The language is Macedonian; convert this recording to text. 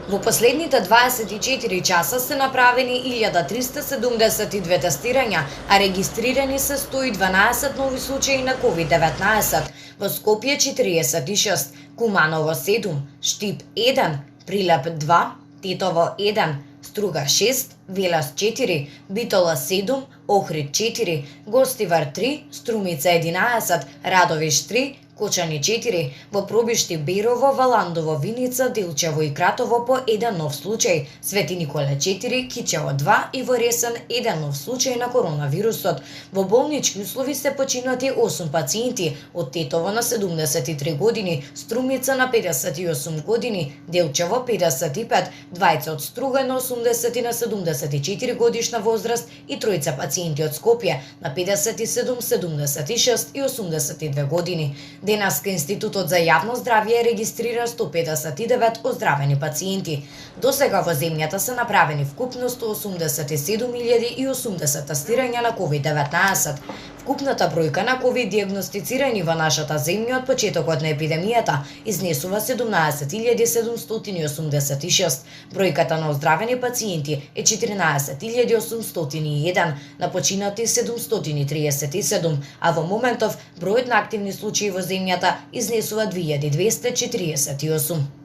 Во последните 24 часа се направени 1372 тестирања, а регистрирани се 112 нови случаи на COVID-19. Во Скопје 46, Куманово 7, Штип 1, Прилеп 2, Тетово 1, Струга 6, Велес 4, Битола 7, Охрид 4, Гостивар 3, Струмица 11, Радовиш 3, Кочани 4, во Пробишти, Берово, Валандово, Виница, Делчево и Кратово по еден нов случај, Свети Николе 4, Кичево 2 и во Ресен еден нов случај на коронавирусот. Во болнички услови се починати 8 пациенти, од Тетово на 73 години, Струмица на 58 години, Делчево 55, двајца од Струга на 80 и на 74 годишна возраст и тројца пациенти од Скопје на 57, 76 и 82 години. Денеска Институтот за јавно здравје регистрира 159 оздравени пациенти. Досега во земјата се направени вкупно 187.080 тестирања на COVID-19. Вкупната бројка на COVID диагностицирани во нашата земја од почетокот на епидемијата изнесува 17.786. Бројката на оздравени пациенти е 14.801, на починати 737, а во моментов бројот на активни случаи во земјата изнесува 2248.